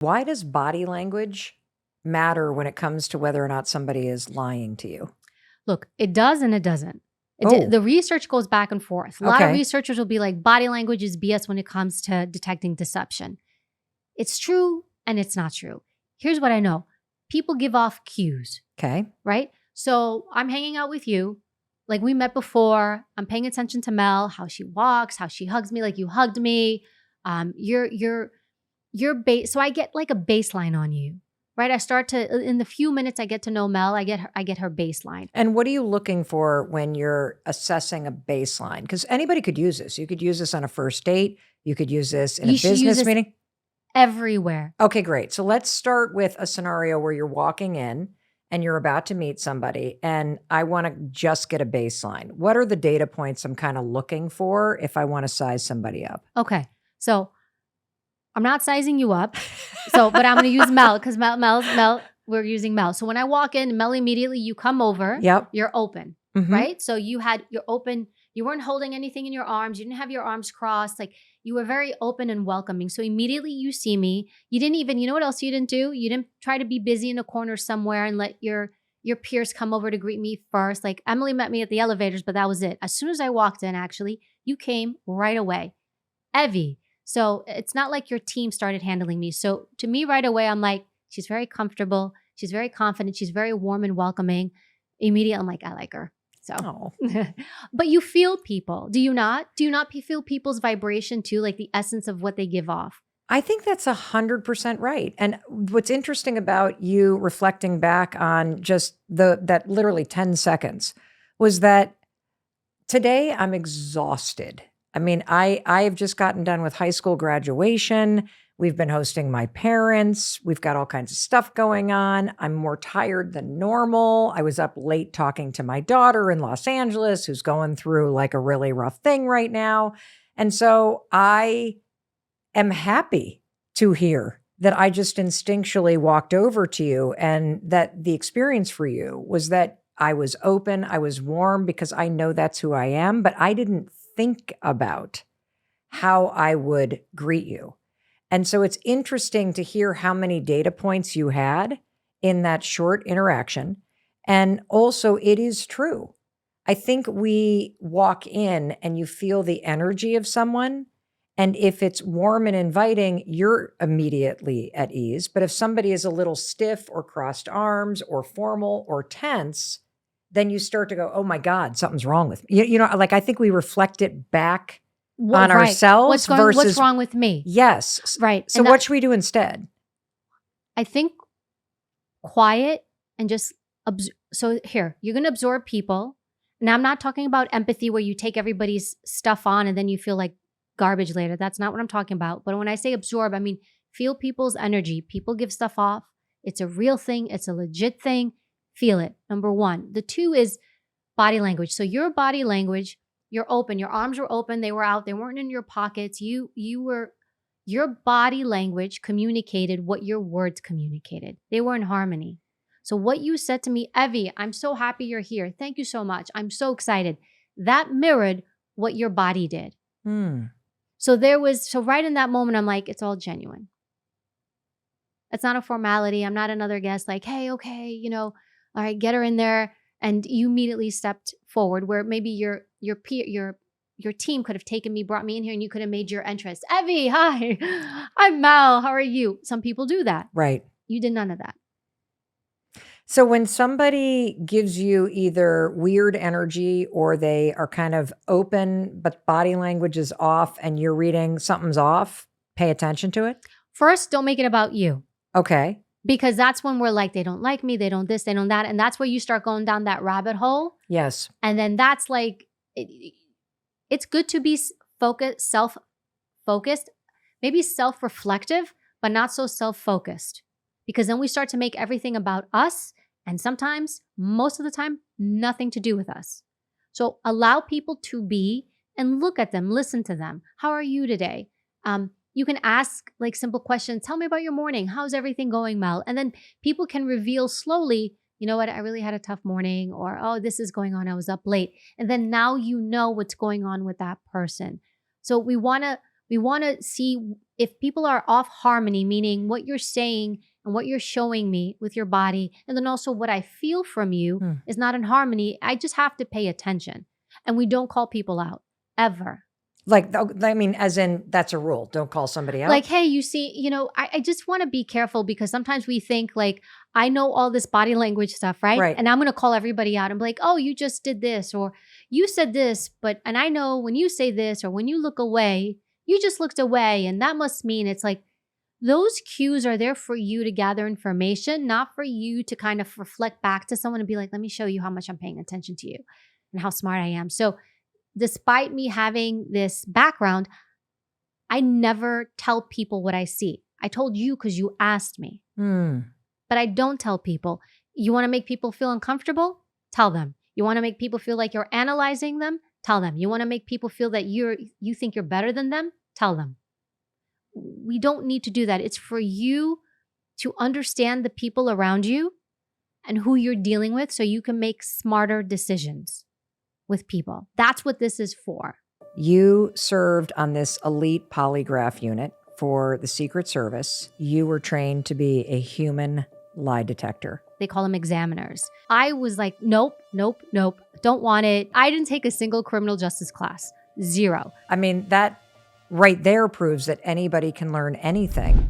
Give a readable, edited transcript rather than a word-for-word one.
Why does body language matter when it comes to whether or not somebody is lying to you? Look, it does and it doesn't. Oh, The research goes back and forth. A lot of okay. researchers will be like, body language is BS when it comes to detecting deception. It's true and it's not true. Here's what I know. People give off cues, Okay. right? So I'm hanging out with you. Like we met before. I'm paying attention to Mel, how she walks, how she hugs me, like you hugged me. You're base. So I get like a baseline on you, right? I start to in the few minutes I get to know Mel, I get her baseline. And what are you looking for when you're assessing a baseline? Because anybody could use this. You could use this on a first date. You could use this in a You should use business this meeting. everywhere. Okay, great. So let's start with a scenario where you're walking in and you're about to meet somebody, and I want to just get a baseline. What are the data points I'm kind of looking for if I want to size somebody up? Okay. So I'm not sizing you up. But I'm going to use Mel because Mel, we're using Mel. So when I walk in, Mel, immediately you come over, Yep. you're open, Mhm. right? So you're open. You weren't holding anything in your arms. You didn't have your arms crossed. Like you were very open and welcoming. So immediately you see me. You didn't even, you know what else you didn't do? You didn't try to be busy in a corner somewhere and let your peers come over to greet me first. Like Emily met me at the elevators, but that was it. As soon as I walked in, actually, you came right away. Evie. So it's not like your team started handling me. So to me right away, I'm like, she's very comfortable. She's very confident. She's very warm and welcoming. Immediately, I'm like, I like her. So, Oh. but you feel people. Do you not? Do you not feel people's vibration too? Like the essence of what they give off? I think that's 100% right. And what's interesting about you reflecting back on just that literally 10 seconds was that today I'm exhausted. I mean, I have just gotten done with high school graduation. We've been hosting my parents. We've got all kinds of stuff going on. I'm more tired than normal. I was up late talking to my daughter in Los Angeles, who's going through like a really rough thing right now. And so I am happy to hear that I just instinctually walked over to you and that the experience for you was that I was open, I was warm because I know that's who I am, but I didn't think about how I would greet you. And so it's interesting to hear how many data points you had in that short interaction. And also, it is true. I think we walk in and you feel the energy of someone. And if it's warm and inviting, you're immediately at ease. But if somebody is a little stiff or crossed arms or formal or tense, then you start to go, oh my God, something's wrong with me. You know, like I think we reflect it back on Right. ourselves versus what's wrong with me? yes. Right. So what should we do instead? I think quiet and just so here, you're going to absorb people. Now I'm not talking about empathy where you take everybody's stuff on and then you feel like garbage later. That's not what I'm talking about. But when I say absorb, I mean feel people's energy. People give stuff off. It's a real thing. It's a legit thing. Feel it. Number one. The two is body language. So your body language, you're open. Your arms were open. They were out. They weren't in your pockets. Your body language communicated what your words communicated. They were in harmony. So what you said to me, Evie, I'm so happy you're here. Thank you so much. I'm so excited. That mirrored what your body did. So right in that moment, I'm like, it's all genuine. It's not a formality. I'm not another guest like, hey, okay, all right, get her in there. And you immediately stepped forward where maybe your team could have taken me, brought me in here, and you could have made your entrance. Evie, hi, I'm Mel. How are you? Some people do that. Right. You did none of that. So when somebody gives you either weird energy or they are kind of open, but body language is off and you're reading something's off, pay attention to it. First, don't make it about you. Okay. Because that's when we're like, they don't like me, they don't this, they don't that. And that's where you start going down that rabbit hole. Yes. And then that's like, it's good to be self-focused, maybe self-reflective, but not so self-focused. Because then we start to make everything about us. And sometimes, most of the time, nothing to do with us. So allow people to be and look at them, listen to them. How are you today? You can ask like simple questions. Tell me about your morning. How's everything going, Mel? And then people can reveal slowly, you know what, I really had a tough morning, or, oh, this is going on. I was up late. And then now you know what's going on with that person. So we want to see if people are off harmony, meaning what you're saying and what you're showing me with your body, and then also what I feel from you is not in harmony, I just have to pay attention. And we don't call people out ever. Like, I mean, as in that's a rule. Don't call somebody out. Like, hey, you see, I just want to be careful because sometimes we think like, I know all this body language stuff, right? Right. And I'm going to call everybody out and be like, oh, you just did this, or you said this, and I know when you say this, or when you look away, you just looked away. And that must mean it's like, those cues are there for you to gather information, not for you to kind of reflect back to someone and be like, let me show you how much I'm paying attention to you and how smart I am. So despite me having this background, I never tell people what I see. I told you because you asked me. But I don't tell people. You want to make people feel uncomfortable? Tell them. You want to make people feel like you're analyzing them? Tell them. You want to make people feel that you think you're better than them? Tell them. We don't need to do that. It's for you to understand the people around you and who you're dealing with so you can make smarter decisions with people. That's what this is for. You served on this elite polygraph unit for the Secret Service. You were trained to be a human lie detector. They call them examiners. I was like, nope, don't want it. I didn't take a single criminal justice class. 0. I mean, that right there proves that anybody can learn anything.